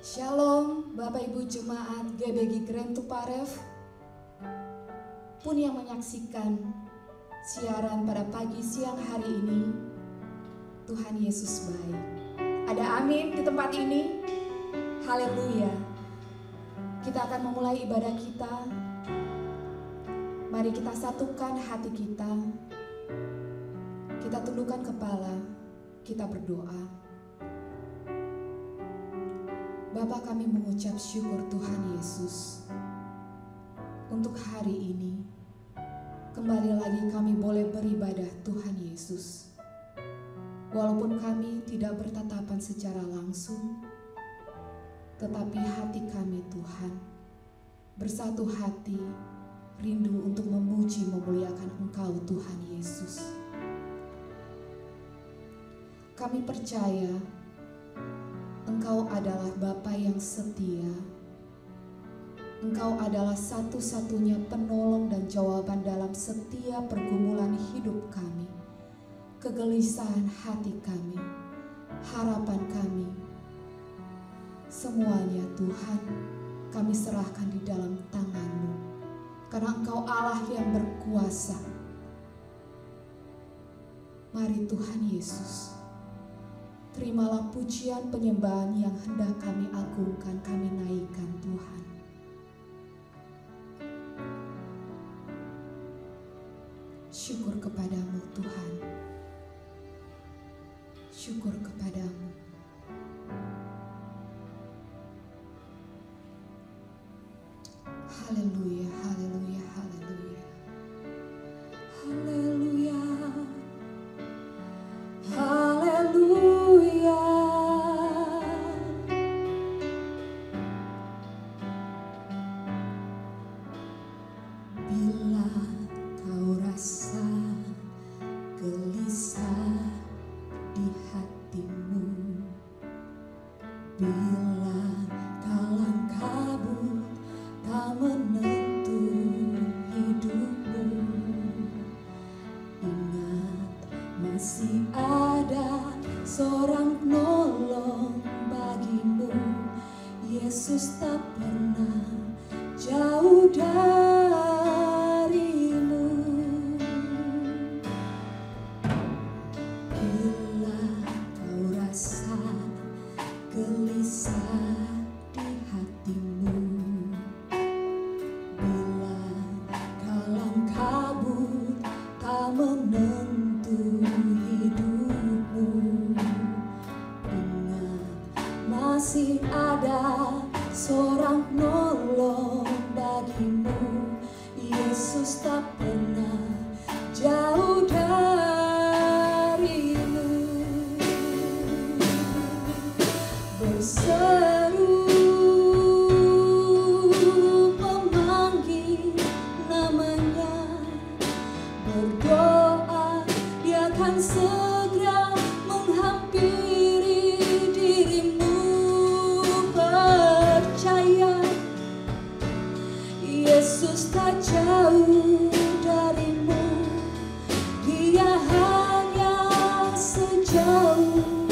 Shalom Bapak Ibu Jemaat GBG Grand Tuparev pun yang menyaksikan siaran pada pagi siang hari ini. Tuhan Yesus baik. Ada amin di tempat ini. Haleluya. Kita akan memulai ibadah kita. Mari kita satukan hati kita. Kita tundukkan kepala. Kita berdoa. Bapa, kami mengucap syukur Tuhan Yesus untuk hari ini. Kembali lagi kami boleh beribadah Tuhan Yesus. Walaupun kami tidak bertatapan secara langsung, tetapi hati kami Tuhan bersatu hati, rindu untuk memuji memuliakan Engkau Tuhan Yesus. Kami percaya Engkau adalah Bapa yang setia. Engkau adalah satu-satunya penolong dan jawaban dalam setiap pergumulan hidup kami, kegelisahan hati kami, harapan kami. Semuanya Tuhan, kami serahkan di dalam tangan-Mu, karena Engkau Allah yang berkuasa. Mari Tuhan Yesus, terimalah pujian penyembahan yang hendak kami agungkan, kami naikkan Tuhan. Syukur kepadamu Tuhan. Syukur kepadamu. Haleluya, haleluya, haleluya. Haleluya. Haleluya. Bila kau rasa gelisah di hatimu, bila kalang kabut tak menentu hidupmu, ingat masih ada seorang penolong bagimu. Yesus tak pernah jauh darimu. Bila kau rasa gelisah di hatimu, bila kalang kabut tak menentu hidupmu, ingat masih ada seorang penolong bagimu. Yesus tak pernah jauh darimu. Berseru memanggil namanya, berdoa Dia akan segera menghampiri dirimu. Percaya Yesus tak jauh darimu, Dia hanya sejauh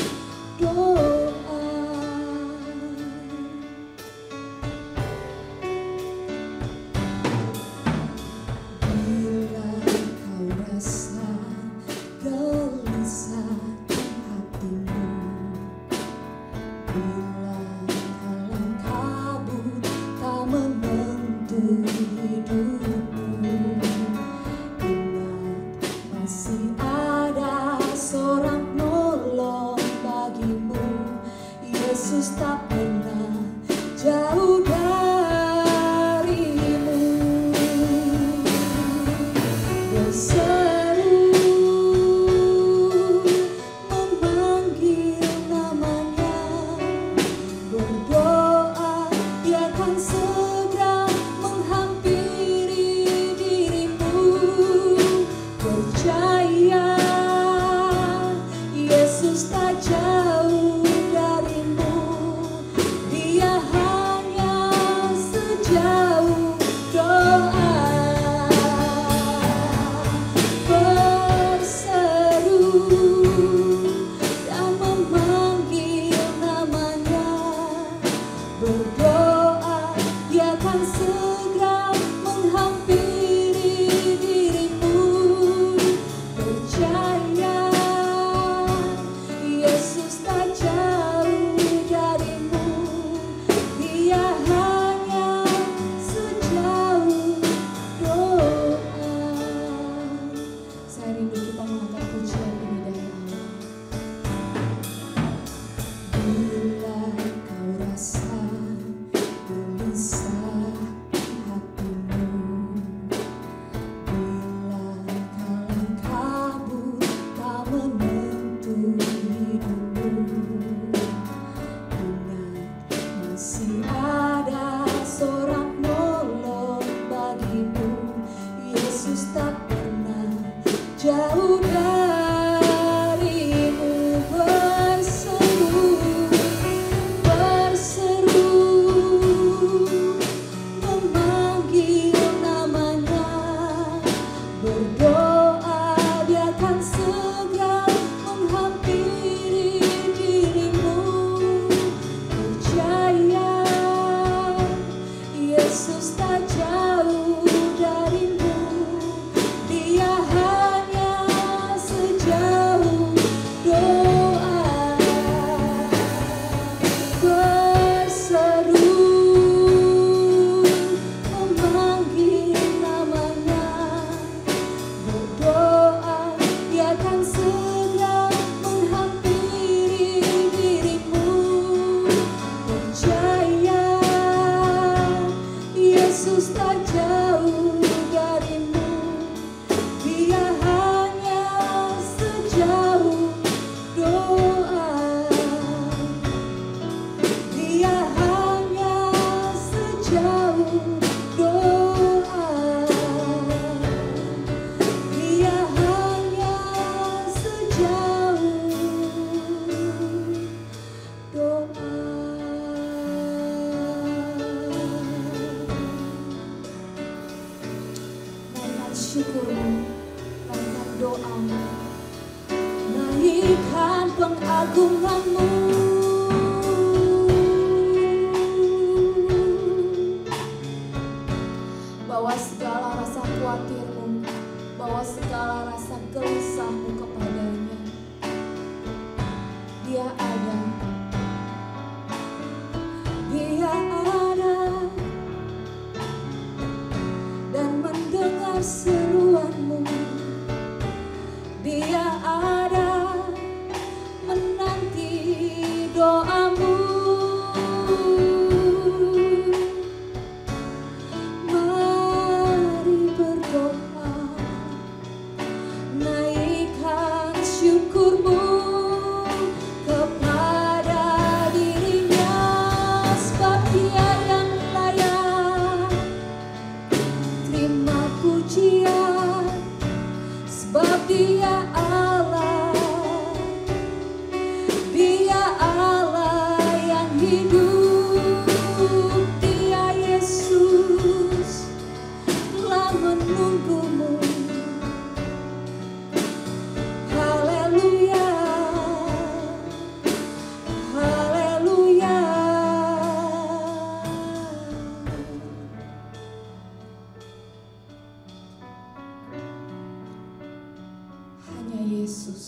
doa. Bila kau rasa gelisah di hatimu, bila kalang kabut tak menentu hidupmu, ingat masih ada seorang penolong bagimu. Yesus tak pernah jauh darimu. Berseru memanggil namanya, berdoa Dia akan segera menghampiri dirimu. Percaya Yesus tak jauh darimu, sambil kita mengangkat pujian ini dari Allah. Bila kau rasa gelisah hatimu, bila kalang kabut tak menentu hidupmu, ingat masih ada seorang penolong bagimu. Yesus tak pernah jauh darimu. Berseru, memanggil namanya, berdoa dia akan segera menghampiri dirimu. Percaya Yesus tak jauh darimu, dia hanya sejauh doa. Berseru, memanggil namanya, berdoa dia akan segera menghampiri dirimu. Percaya Yesus tak jauh darimu, dia hanya sejauh doa. Dia hanya sejauh doa. Dia hanya sejauh doa. Naikkan syukurmu, naikkan doamu, naikkan pengagunganmu. Bawa segala rasa khawatirmu, bawa segala rasa gelisahmu kepadanya. Dia ada, dia ada dan mendengar seruanmu. Dia ada menanti doamu. Mari berdoa, naikkan syukurmu kepada dirinya, sebab dia yang layak terima pujian, sebab dia Allah, dia Allah yang hidup. Dia Yesus telah menunggumu. Haleluya, haleluya. Hanya Yesus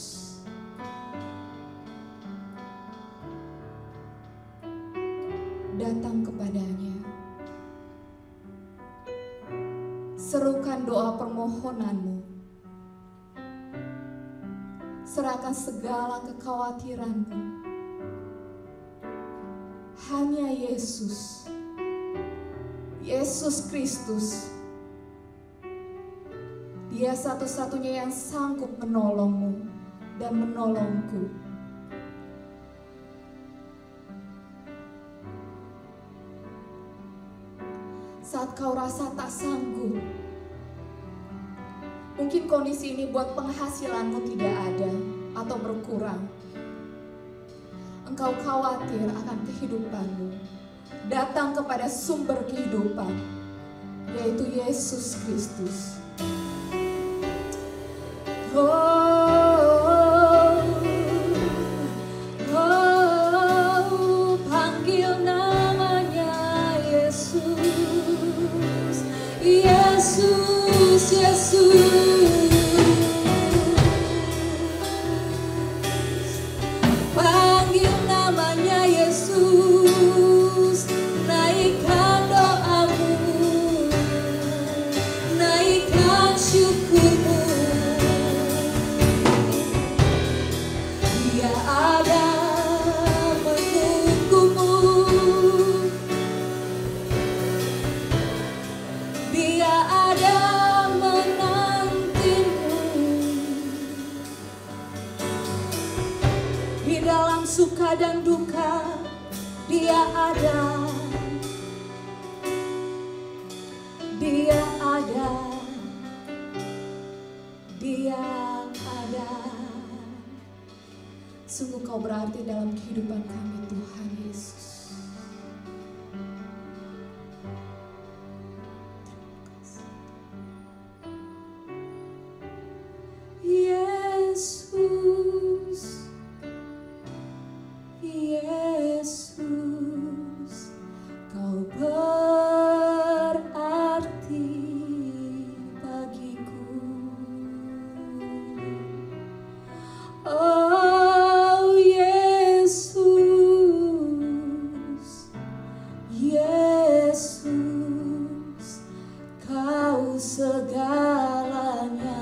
datang kepadanya. Serukan doa permohonanmu. Serahkan segala kekhawatiranmu. Hanya Yesus, Yesus Kristus, dia satu-satunya yang sanggup menolongmu dan menolongku. Saat kau rasa tak sanggup, mungkin kondisi ini buat penghasilanmu tidak ada atau berkurang. Engkau khawatir akan kehidupanmu. Datang kepada sumber kehidupan, yaitu Yesus Kristus. Panggil namanya Yesus, Yesus, Yesus. Panggil namanya Yesus, naikkan doamu, naikkan syukurmu. Di dalam suka dan duka Dia ada. Dia ada. Dia ada. Sungguh Kau berarti dalam kehidupan kami Tuhan Yesus. Yesus, Yesus, Kau berarti bagiku. Oh Yesus, Yesus, Kau segalanya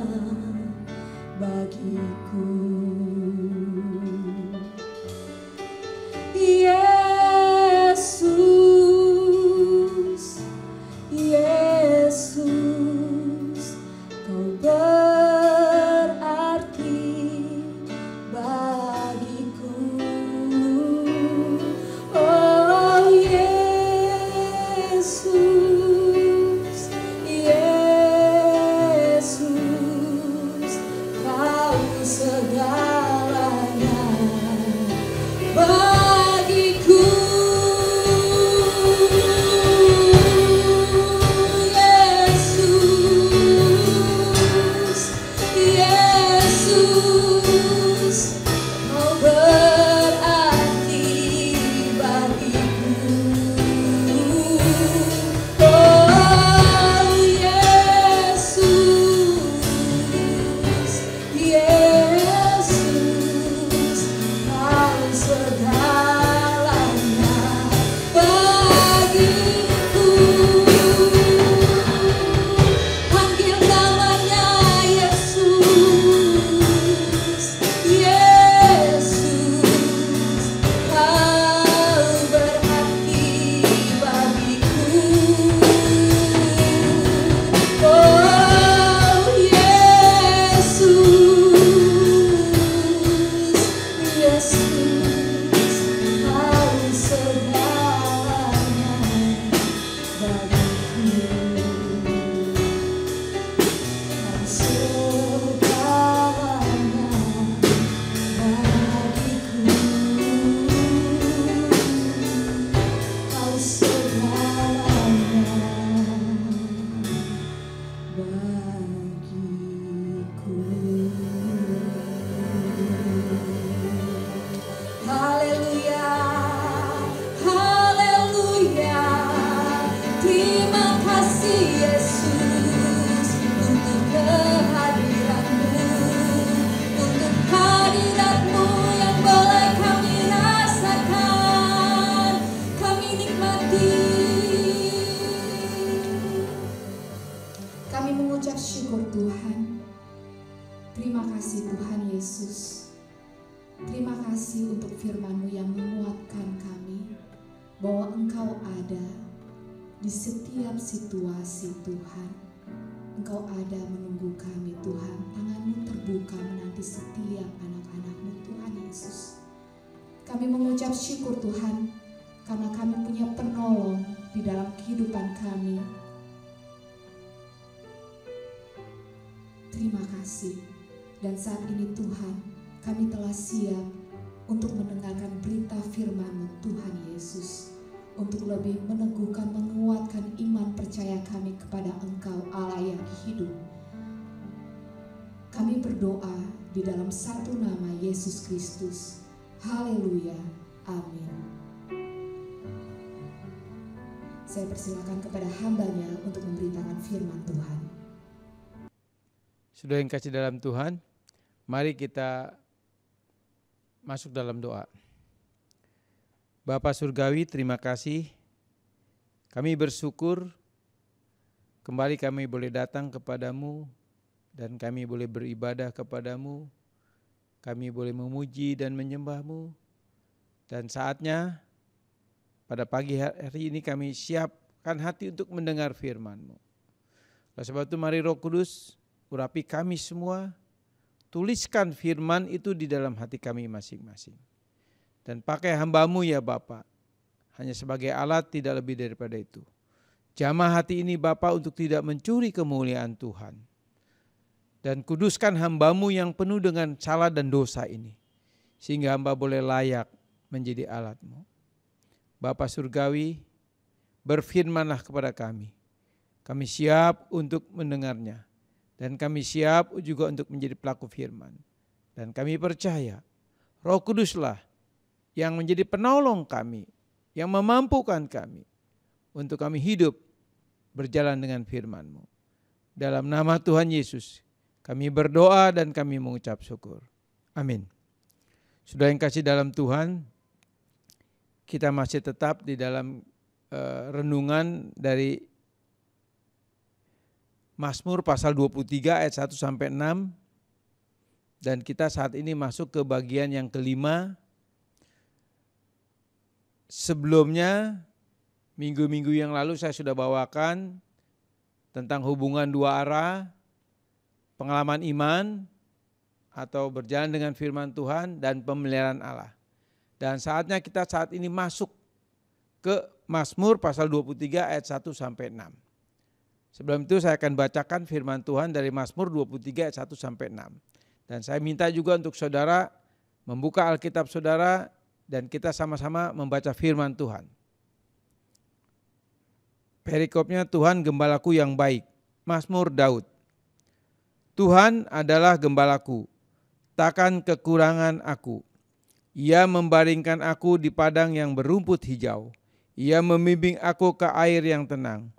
bagiku. Yesus, Yesus, Kau berarti bagiku. Oh Yesus, Yesus, Kau segalanya bagiku. Yesus, Yesus, Kau berarti bagiku. Oh Yesus, Yesus, Kau segalanya bagiku. Panggil namanya Yesus, Yesus, Kau berarti bagiku. Oh Yesus, Yesus, Kau segalanya bagiku. Kau segalanya bagiku. Kau segalanya bagiku. Haleluya, haleluya. Terima kasih Yesus untuk kehadiran-Mu, untuk hadirat-Mu yang boleh kami rasakan, kami nikmati. Kami mengucap syukur Tuhan. Terima kasih Tuhan Yesus. Terima kasih untuk firman-Mu yang menguatkan kami bahwa Engkau ada di setiap situasi Tuhan. Engkau ada menunggu kami Tuhan. Tangan-Mu terbuka menanti setiap anak-anak-Mu Tuhan Yesus. Kami mengucap syukur Tuhan karena kami punya penolong di dalam kehidupan kami. Terima kasih. Dan saat ini Tuhan, kami telah siap untuk mendengarkan berita firman-Mu Tuhan Yesus, untuk lebih meneguhkan, menguatkan iman percaya kami kepada Engkau Allah yang hidup. Kami berdoa di dalam satu nama Yesus Kristus. Haleluya. Amin. Saya persilakan kepada hamba-Nya untuk memberitakan firman Tuhan. Saudara yang kasih dalam Tuhan, mari kita masuk dalam doa. Bapa Surgawi, terima kasih. Kami bersyukur kembali kami boleh datang kepadamu dan kami boleh beribadah kepadamu. Kami boleh memuji dan menyembah-Mu. Dan saatnya pada pagi hari ini kami siapkan hati untuk mendengar firman-Mu. Oleh sebab itu mari Roh Kudus urapi kami semua. Tuliskan firman itu di dalam hati kami masing-masing. Dan pakai hamba-Mu ya Bapa, hanya sebagai alat, tidak lebih daripada itu. Jamah hati ini Bapa untuk tidak mencuri kemuliaan Tuhan. Dan kuduskan hamba-Mu yang penuh dengan salah dan dosa ini, sehingga hamba boleh layak menjadi alat-Mu. Bapa Surgawi, berfirmanlah kepada kami. Kami siap untuk mendengarnya. Dan kami siap juga untuk menjadi pelaku firman. Dan kami percaya Roh Kuduslah yang menjadi penolong kami, yang memampukan kami untuk kami hidup berjalan dengan firman-Mu. Dalam nama Tuhan Yesus kami berdoa dan kami mengucap syukur. Amin. Saudara yang kasih dalam Tuhan, kita masih tetap di dalam renungan dari Mazmur pasal 23 ayat 1 sampai 6. Dan kita saat ini masuk ke bagian yang kelima. Sebelumnya, minggu-minggu yang lalu saya sudah bawakan tentang hubungan dua arah, pengalaman iman atau berjalan dengan firman Tuhan dan pemeliharaan Allah. Dan saatnya kita saat ini masuk ke Mazmur pasal 23 ayat 1 sampai 6. Sebelum itu saya akan bacakan firman Tuhan dari Mazmur 23 ayat 1 sampai 6. Dan saya minta juga untuk saudara membuka Alkitab saudara dan kita sama-sama membaca firman Tuhan. Perikopnya, Tuhan gembalaku yang baik. Mazmur Daud. Tuhan adalah gembalaku, takkan kekurangan aku. Ia membaringkan aku di padang yang berumput hijau. Ia membimbing aku ke air yang tenang.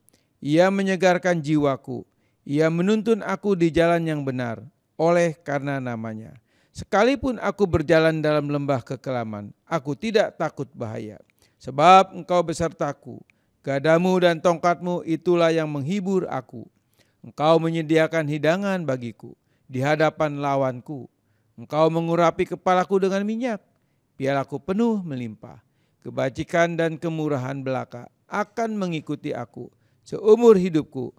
Ia menyegarkan jiwaku. Ia menuntun aku di jalan yang benar oleh karena namanya. Sekalipun aku berjalan dalam lembah kekelaman, aku tidak takut bahaya. Sebab Engkau besertaku, gadamu dan tongkatmu itulah yang menghibur aku. Engkau menyediakan hidangan bagiku di hadapan lawanku. Engkau mengurapi kepalaku dengan minyak, pialaku penuh melimpah. Kebajikan dan kemurahan belaka akan mengikuti aku seumur hidupku,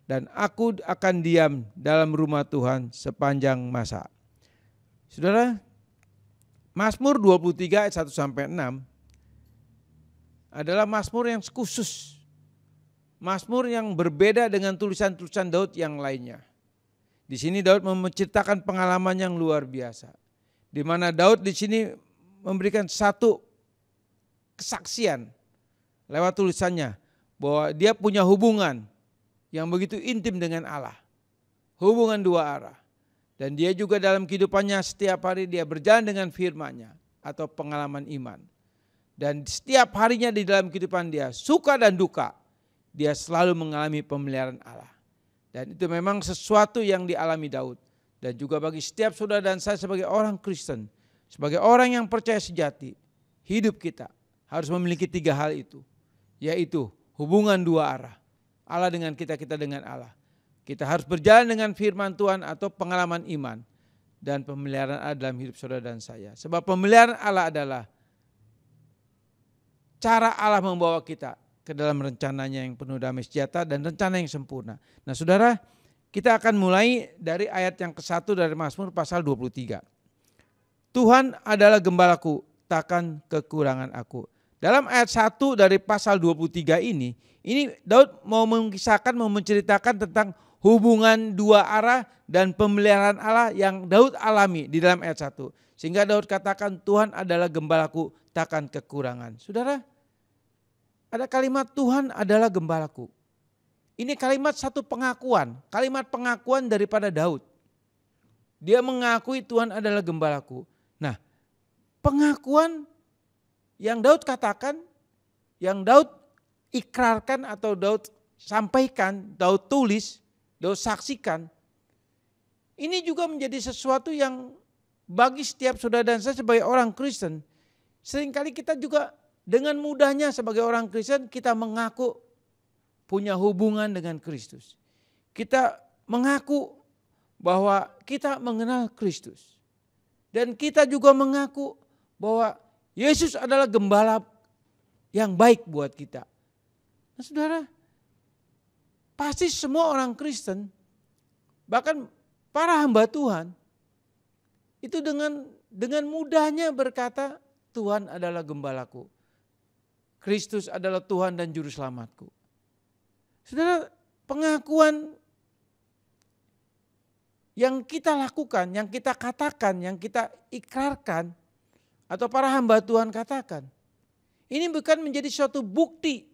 dan aku akan diam dalam rumah Tuhan sepanjang masa. Saudara, Mazmur 23 ayat 1 sampai 6 adalah Mazmur yang khusus. Mazmur yang berbeda dengan tulisan-tulisan Daud yang lainnya. Di sini Daud menceritakan pengalaman yang luar biasa. Di mana Daud di sini memberikan satu kesaksian lewat tulisannya bahwa dia punya hubungan yang begitu intim dengan Allah. Hubungan dua arah. Dan dia juga dalam kehidupannya setiap hari dia berjalan dengan firman-Nya atau pengalaman iman. Dan setiap harinya di dalam kehidupan dia, suka dan duka, dia selalu mengalami pemeliharaan Allah. Dan itu memang sesuatu yang dialami Daud. Dan juga bagi setiap saudara dan saya sebagai orang Kristen, sebagai orang yang percaya sejati, hidup kita harus memiliki tiga hal itu. Yaitu hubungan dua arah. Allah dengan kita, kita dengan Allah. Kita harus berjalan dengan firman Tuhan atau pengalaman iman. Dan pemeliharaan Allah dalam hidup saudara dan saya. Sebab pemeliharaan Allah adalah cara Allah membawa kita ke dalam rencananya yang penuh damai sejahtera dan rencana yang sempurna. Nah saudara, kita akan mulai dari ayat yang ke-1 dari Mazmur pasal 23. Tuhan adalah gembalaku, takkan kekurangan aku. Dalam ayat 1 dari pasal 23 ini Daud mau mengisahkan, mau menceritakan tentang hubungan dua arah dan pemeliharaan Allah yang Daud alami di dalam ayat 1. Sehingga Daud katakan Tuhan adalah gembalaku, takkan kekurangan. Saudara, ada kalimat Tuhan adalah gembalaku. Ini kalimat satu pengakuan, kalimat pengakuan daripada Daud. Dia mengakui Tuhan adalah gembalaku. Nah, pengakuan yang Daud katakan, yang Daud ikrarkan atau Daud sampaikan, Daud tulis, Daud saksikan, ini juga menjadi sesuatu yang bagi setiap saudara dan saya sebagai orang Kristen, seringkali kita juga dengan mudahnya sebagai orang Kristen kita mengaku punya hubungan dengan Kristus. Kita mengaku bahwa kita mengenal Kristus. Dan kita juga mengaku bahwa Yesus adalah gembala yang baik buat kita. Nah saudara, pasti semua orang Kristen, bahkan para hamba Tuhan, itu dengan mudahnya berkata, Tuhan adalah gembalaku. Kristus adalah Tuhan dan Juru Selamatku. Saudara, pengakuan yang kita lakukan, yang kita katakan, yang kita ikrarkan, atau para hamba Tuhan katakan, ini bukan menjadi suatu bukti.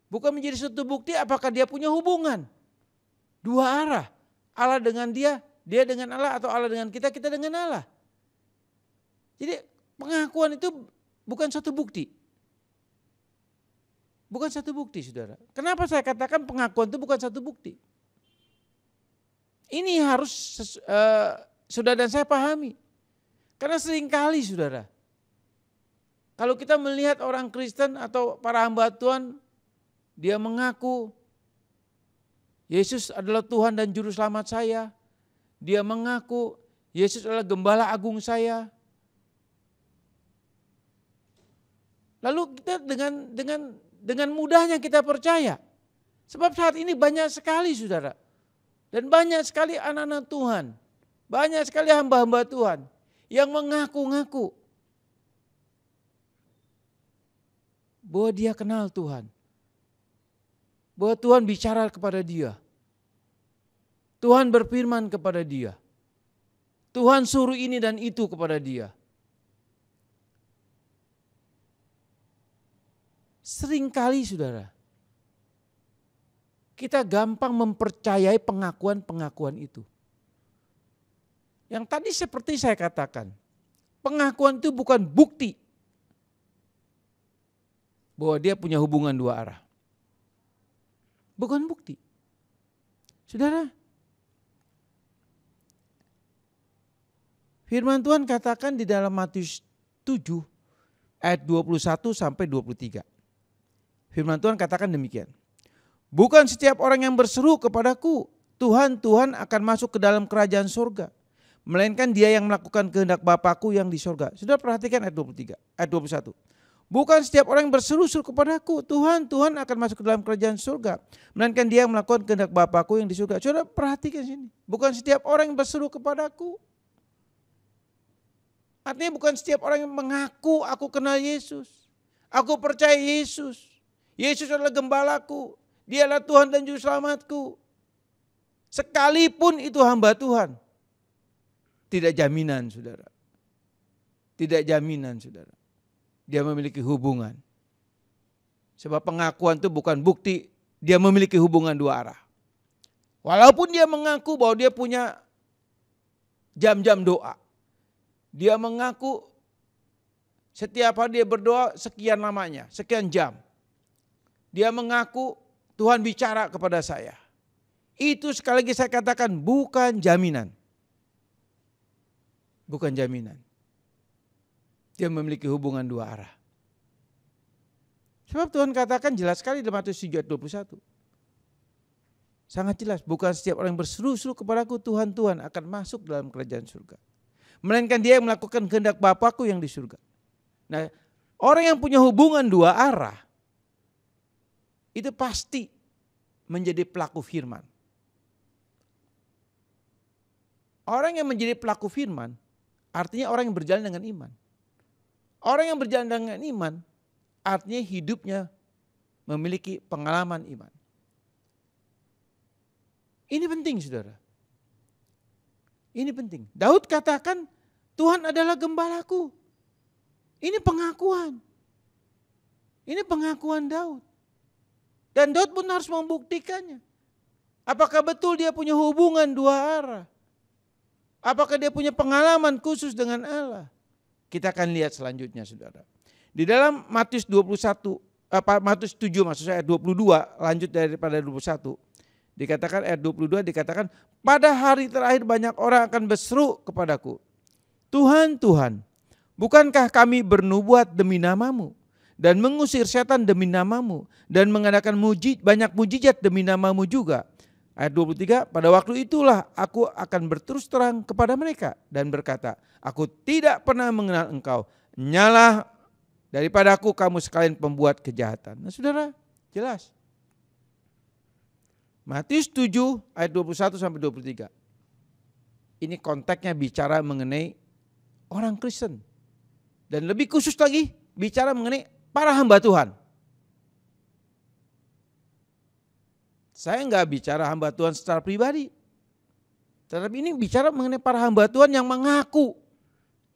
Bukan menjadi suatu bukti apakah dia punya hubungan dua arah. Allah dengan dia dengan Allah, atau Allah dengan kita dengan Allah. Jadi pengakuan itu bukan suatu bukti. Bukan satu bukti, saudara. Kenapa saya katakan pengakuan itu bukan satu bukti? Ini harus saudara dan saya pahami. Karena seringkali, saudara, kalau kita melihat orang Kristen atau para hamba Tuhan, dia mengaku Yesus adalah Tuhan dan Juru Selamat saya. Dia mengaku Yesus adalah Gembala Agung saya. Lalu kita dengan mudahnya kita percaya. Sebab saat ini banyak sekali, saudara. Dan banyak sekali anak-anak Tuhan. Banyak sekali hamba-hamba Tuhan yang mengaku-ngaku bahwa dia kenal Tuhan. Bahwa Tuhan bicara kepada dia. Tuhan berfirman kepada dia. Tuhan suruh ini dan itu kepada dia. Seringkali, saudara, kita gampang mempercayai pengakuan-pengakuan itu. Yang tadi seperti saya katakan, pengakuan itu bukan bukti bahwa dia punya hubungan dua arah. Bukan bukti. Saudara, firman Tuhan katakan di dalam Matius 7 ayat 21 sampai 23. Firman Tuhan katakan demikian. Bukan setiap orang yang berseru kepadaku, Tuhan, Tuhan akan masuk ke dalam kerajaan surga. Melainkan dia yang melakukan kehendak Bapakku yang di surga. Sudah perhatikan ayat 23, ayat 21. Bukan setiap orang yang berseru-seru kepadaku, Tuhan, Tuhan akan masuk ke dalam kerajaan surga. Melainkan dia yang melakukan kehendak Bapakku yang di surga. Saudara perhatikan sini. Bukan setiap orang yang berseru kepadaku. Artinya bukan setiap orang yang mengaku aku kenal Yesus. Aku percaya Yesus. Yesus adalah gembalaku. Dialah Tuhan dan Juru Selamatku. Sekalipun itu hamba Tuhan. Tidak jaminan, saudara. Tidak jaminan, saudara. Dia memiliki hubungan. Sebab pengakuan itu bukan bukti dia memiliki hubungan dua arah. Walaupun dia mengaku bahwa dia punya jam-jam doa. Dia mengaku setiap hari dia berdoa sekian lamanya, sekian jam. Dia mengaku Tuhan bicara kepada saya. Itu sekali lagi saya katakan bukan jaminan. Bukan jaminan. Dia memiliki hubungan dua arah. Sebab Tuhan katakan jelas sekali dalam Matius 7 ayat 21. Sangat jelas, bukan setiap orang yang berseru-seru kepadaku Tuhan, Tuhan akan masuk dalam kerajaan surga. Melainkan dia yang melakukan kehendak Bapakku yang di surga. Nah, orang yang punya hubungan dua arah, itu pasti menjadi pelaku firman. Orang yang menjadi pelaku firman, artinya orang yang berjalan dengan iman. Orang yang berjalan dengan iman, artinya hidupnya memiliki pengalaman iman. Ini penting, saudara. Ini penting. Daud katakan, Tuhan adalah gembalaku. Ini pengakuan. Ini pengakuan Daud. Dan Daud pun harus membuktikannya. Apakah betul dia punya hubungan dua arah? Apakah dia punya pengalaman khusus dengan Allah? Kita akan lihat selanjutnya, saudara. Di dalam Matius 21, Matius 7 maksud saya ayat 22, lanjut daripada 21. Dikatakan ayat 22 dikatakan, pada hari terakhir banyak orang akan berseru kepadaku. Tuhan, Tuhan, bukankah kami bernubuat demi namamu? Dan mengusir setan demi namamu, dan mengadakan banyak mujizat demi namamu juga. Ayat 23, pada waktu itulah aku akan berterus terang kepada mereka dan berkata, aku tidak pernah mengenal engkau, nyalah daripadaku kamu sekalian pembuat kejahatan. Nah, saudara, jelas. Matius 7 ayat 21 sampai 23. Ini konteksnya bicara mengenai orang Kristen. Dan lebih khusus lagi bicara mengenai para hamba Tuhan. Saya nggak bicara hamba Tuhan secara pribadi. Tetapi ini bicara mengenai para hamba Tuhan yang mengaku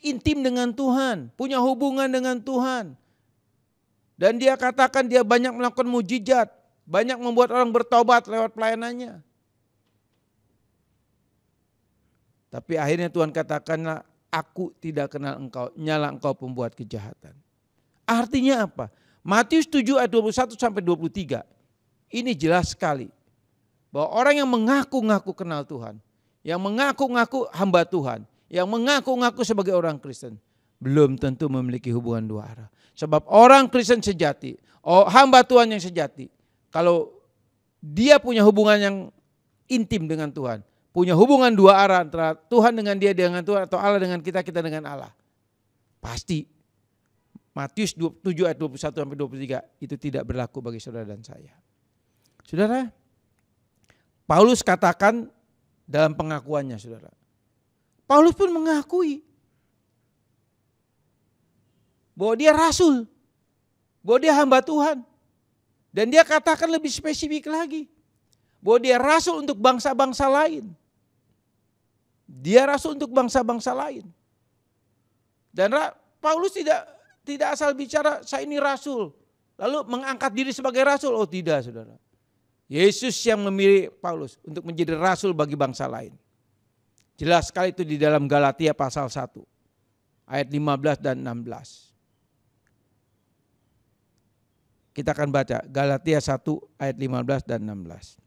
intim dengan Tuhan, punya hubungan dengan Tuhan. Dan dia katakan dia banyak melakukan mujizat, banyak membuat orang bertobat lewat pelayanannya. Tapi akhirnya Tuhan katakanlah, aku tidak kenal engkau, nyala engkau pembuat kejahatan. Artinya apa? Matius 7 ayat 21 sampai 23. Ini jelas sekali bahwa orang yang mengaku-ngaku kenal Tuhan, yang mengaku-ngaku hamba Tuhan, yang mengaku-ngaku sebagai orang Kristen, belum tentu memiliki hubungan dua arah. Sebab orang Kristen sejati, hamba Tuhan yang sejati, kalau dia punya hubungan yang intim dengan Tuhan, punya hubungan dua arah antara Tuhan dengan dia dengan Tuhan, atau Allah dengan kita, kita dengan Allah, pasti Matius 7 ayat 21 sampai 23 itu tidak berlaku bagi saudara dan saya. Saudara, Paulus katakan dalam pengakuannya, saudara, Paulus pun mengakui bahwa dia rasul, bahwa dia hamba Tuhan. Dan dia katakan lebih spesifik lagi, bahwa dia rasul untuk bangsa-bangsa lain. Dia rasul untuk bangsa-bangsa lain. Dan Paulus tidak asal bicara saya ini rasul, lalu mengangkat diri sebagai rasul. Oh tidak, saudara. Yesus yang memilih Paulus untuk menjadi rasul bagi bangsa lain. Jelas sekali itu di dalam Galatia pasal 1 ayat 15 dan 16. Kita akan baca Galatia 1 ayat 15 dan 16.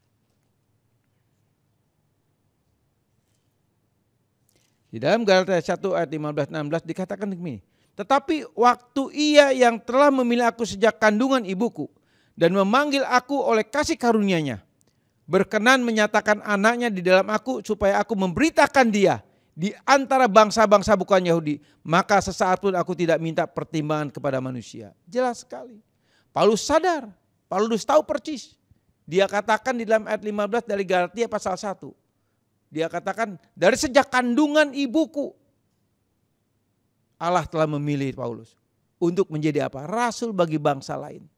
Di dalam Galatia 1 ayat 15 dan 16 dikatakan begini. Tetapi waktu ia yang telah memilih aku sejak kandungan ibuku dan memanggil aku oleh kasih karunia-Nya, berkenan menyatakan anaknya di dalam aku supaya aku memberitakan dia di antara bangsa-bangsa bukan Yahudi, maka sesaat pun aku tidak minta pertimbangan kepada manusia. Jelas sekali. Paulus sadar, Paulus tahu persis. Dia katakan di dalam ayat 15 dari Galatia pasal 1. Dia katakan dari sejak kandungan ibuku Allah telah memilih Paulus untuk menjadi apa? Rasul bagi bangsa lain.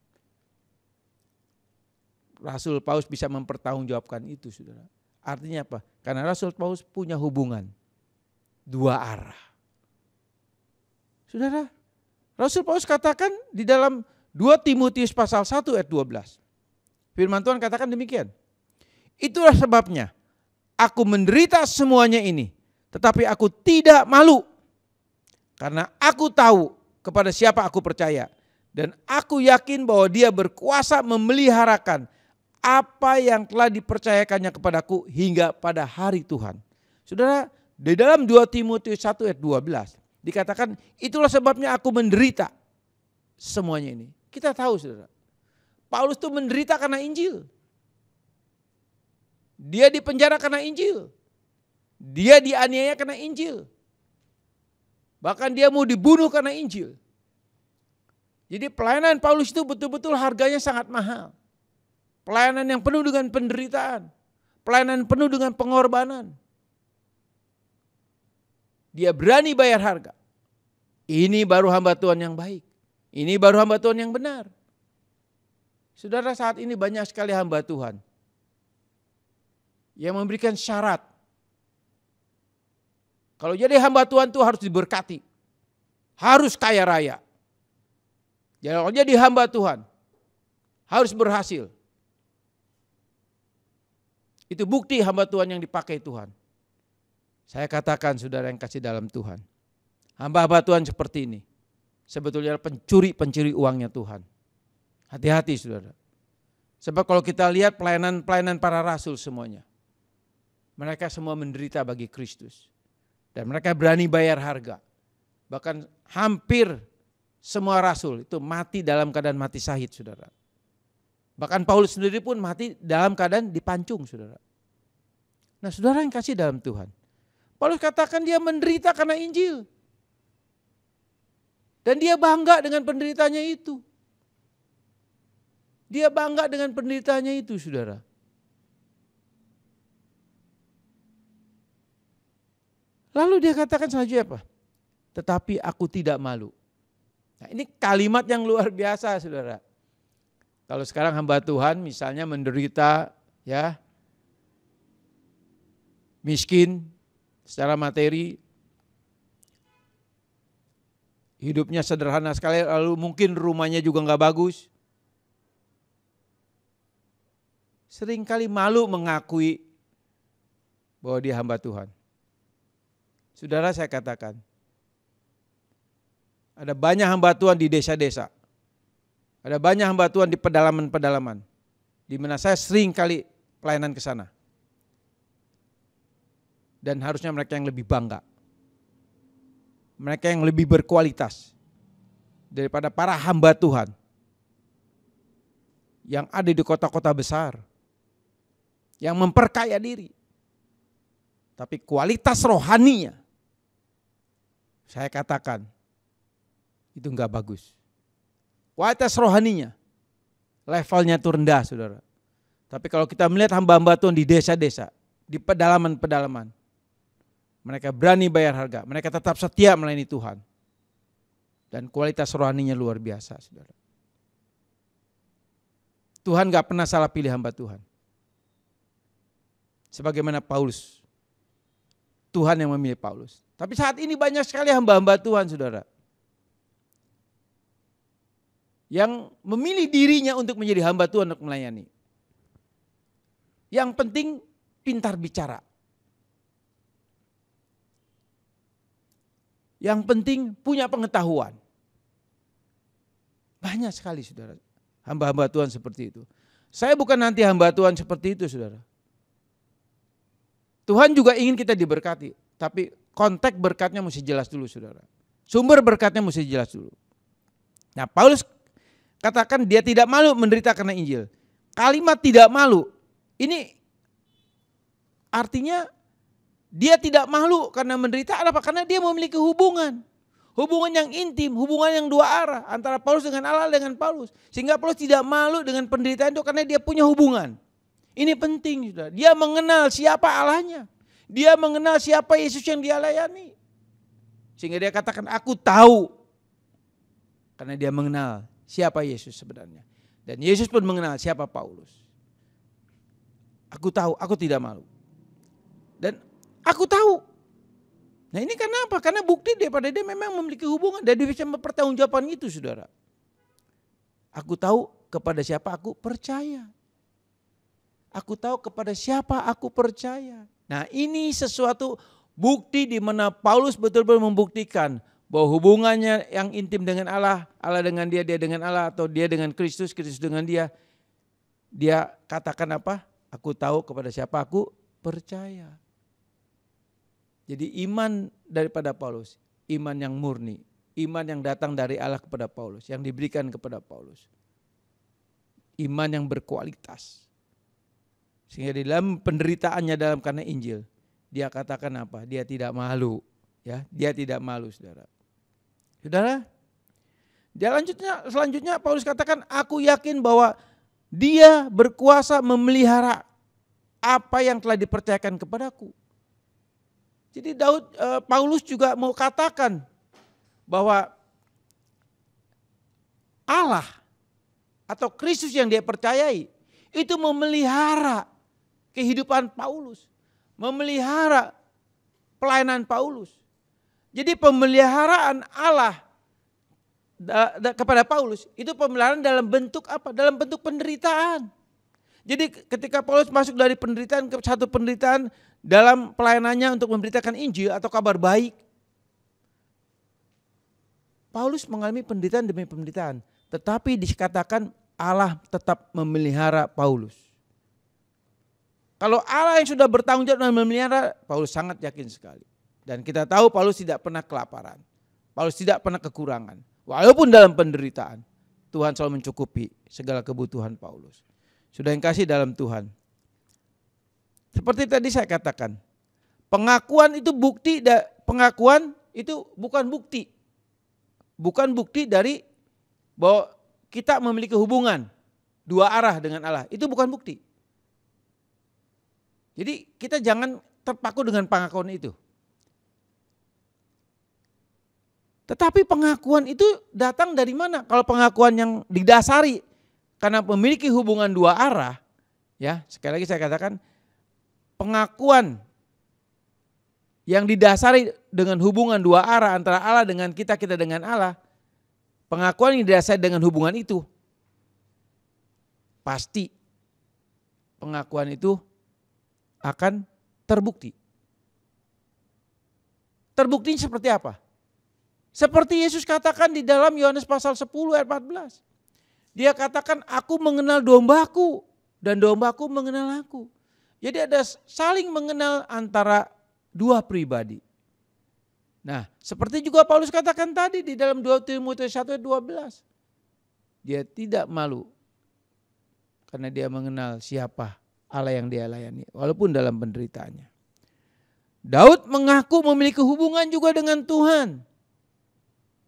Rasul Paulus bisa mempertanggungjawabkan itu, saudara. Artinya apa? Karena Rasul Paulus punya hubungan dua arah. Saudara, Rasul Paulus katakan di dalam 2 Timotius pasal 1 ayat 12. Firman Tuhan katakan demikian. Itulah sebabnya aku menderita semuanya ini, tetapi aku tidak malu. Karena aku tahu kepada siapa aku percaya. Dan aku yakin bahwa dia berkuasa memeliharakan apa yang telah dipercayakannya kepadaku hingga pada hari Tuhan. Saudara, di dalam 2 Timotius 1 ayat 12 dikatakan itulah sebabnya aku menderita semuanya ini. Kita tahu, saudara, Paulus itu menderita karena Injil. Dia dipenjara karena Injil. Dia dianiaya karena Injil. Bahkan dia mau dibunuh karena Injil. Jadi pelayanan Paulus itu betul-betul harganya sangat mahal. Pelayanan yang penuh dengan penderitaan. Pelayanan penuh dengan pengorbanan. Dia berani bayar harga. Ini baru hamba Tuhan yang baik. Ini baru hamba Tuhan yang benar. Saudara, saat ini banyak sekali hamba Tuhan yang memberikan syarat. Kalau jadi hamba Tuhan itu harus diberkati. Harus kaya raya. Kalau jadi hamba Tuhan harus berhasil. Itu bukti hamba Tuhan yang dipakai Tuhan. Saya katakan, saudara yang kasih dalam Tuhan, hamba-hamba Tuhan seperti ini sebetulnya pencuri uangnya Tuhan. Hati-hati, saudara. Sebab kalau kita lihat pelayanan para rasul semuanya, mereka semua menderita bagi Kristus. Dan mereka berani bayar harga. Bahkan hampir semua rasul itu mati dalam keadaan mati syahid, saudara. Bahkan Paulus sendiri pun mati dalam keadaan dipancung, saudara. Nah, saudara yang kasih dalam Tuhan, Paulus katakan dia menderita karena Injil. Dan dia bangga dengan penderitaannya itu. Dia bangga dengan penderitaannya itu, saudara. Lalu dia katakan selanjutnya apa? Tetapi aku tidak malu. Nah, ini kalimat yang luar biasa, saudara. Kalau sekarang hamba Tuhan misalnya menderita, ya, miskin secara materi, hidupnya sederhana sekali, lalu mungkin rumahnya juga nggak bagus. Seringkali malu mengakui bahwa dia hamba Tuhan. Saudara, saya katakan, ada banyak hamba Tuhan di desa-desa. Ada banyak hamba Tuhan di pedalaman-pedalaman. Di mana saya sering kali pelayanan ke sana. Dan harusnya mereka yang lebih bangga. Mereka yang lebih berkualitas daripada para hamba Tuhan yang ada di kota-kota besar, yang memperkaya diri. Tapi kualitas rohaninya, saya katakan, itu enggak bagus. Kualitas rohaninya, levelnya itu rendah, saudara. Tapi kalau kita melihat hamba-hamba Tuhan di desa-desa, di pedalaman-pedalaman, mereka berani bayar harga, mereka tetap setia melayani Tuhan. Dan kualitas rohaninya luar biasa, saudara. Tuhan gak pernah salah pilih hamba Tuhan. Sebagaimana Paulus, Tuhan yang memilih Paulus. Tapi saat ini banyak sekali hamba-hamba Tuhan, saudara, yang memilih dirinya untuk menjadi hamba Tuhan untuk melayani. Yang penting pintar bicara. Yang penting punya pengetahuan. Banyak sekali, saudara, hamba-hamba Tuhan seperti itu. Saya bukan nanti hamba Tuhan seperti itu, saudara. Tuhan juga ingin kita diberkati, tapi konteks berkatnya mesti jelas dulu, saudara. Sumber berkatnya mesti jelas dulu. Nah, Paulus katakan dia tidak malu menderita karena Injil. Kalimat tidak malu, ini artinya dia tidak malu karena menderita. Apa? Karena dia memiliki hubungan. Hubungan yang intim, hubungan yang dua arah antara Paulus dengan Allah, dengan Paulus. Sehingga Paulus tidak malu dengan penderitaan itu karena dia punya hubungan. Ini penting, saudara. Dia mengenal siapa Allahnya. Dia mengenal siapa Yesus yang dia layani. Sehingga dia katakan, aku tahu. Karena dia mengenal siapa Yesus sebenarnya. Dan Yesus pun mengenal siapa Paulus. Aku tahu, aku tidak malu. Dan aku tahu. Nah, ini karena apa? Karena bukti daripada dia memang memiliki hubungan. Dan dia bisa mempertanggungjawabkan itu, saudara. Aku tahu kepada siapa aku percaya. Aku tahu kepada siapa aku percaya. Nah, ini sesuatu bukti di mana Paulus betul-betul membuktikan bahwa hubungannya yang intim dengan Allah, Allah dengan dia dengan Allah, atau dia dengan Kristus, Kristus dengan dia. Dia katakan apa? Aku tahu kepada siapa aku percaya. Jadi iman daripada Paulus, iman yang murni, iman yang datang dari Allah kepada Paulus, yang diberikan kepada Paulus. Iman yang berkualitas. Sehingga di dalam penderitaannya dalam karena Injil, dia katakan apa? Dia tidak malu, ya. Dia tidak malu, saudara. Saudara, dia selanjutnya Paulus katakan, aku yakin bahwa dia berkuasa memelihara apa yang telah dipercayakan kepadaku. Jadi Paulus juga mau katakan bahwa Allah atau Kristus yang dia percayai itu memelihara kehidupan Paulus, memelihara pelayanan Paulus. Jadi pemeliharaan Allah kepada Paulus itu pemeliharaan dalam bentuk apa? Dalam bentuk penderitaan. Jadi ketika Paulus masuk dari penderitaan ke satu penderitaan dalam pelayanannya untuk memberitakan Injil atau kabar baik, Paulus mengalami penderitaan demi penderitaan. Tetapi dikatakan Allah tetap memelihara Paulus. Kalau Allah yang sudah bertanggung jawab dan memelihara, Paulus sangat yakin sekali. Dan kita tahu Paulus tidak pernah kelaparan. Paulus tidak pernah kekurangan. Walaupun dalam penderitaan, Tuhan selalu mencukupi segala kebutuhan Paulus. Sudah yang kasih dalam Tuhan. Seperti tadi saya katakan, pengakuan itu bukti, pengakuan itu bukan bukti. Bukan bukti dari bahwa kita memiliki hubungan dua arah dengan Allah. Itu bukan bukti. Jadi kita jangan terpaku dengan pengakuan itu. Tetapi pengakuan itu datang dari mana? Kalau pengakuan yang didasari karena memiliki hubungan dua arah, ya sekali lagi saya katakan pengakuan yang didasari dengan hubungan dua arah antara Allah dengan kita, kita dengan Allah, pengakuan yang didasari dengan hubungan itu, pasti pengakuan itu akan terbukti. Terbuktinya seperti apa? Seperti Yesus katakan di dalam Yohanes pasal 10 ayat 14. Dia katakan, aku mengenal dombaku dan dombaku mengenal aku. Jadi ada saling mengenal antara dua pribadi. Nah, seperti juga Paulus katakan tadi di dalam 2 Timotius 1 ayat 12. Dia tidak malu karena dia mengenal siapa Allah yang dia layani walaupun dalam penderitaannya. Daud mengaku memiliki hubungan juga dengan Tuhan.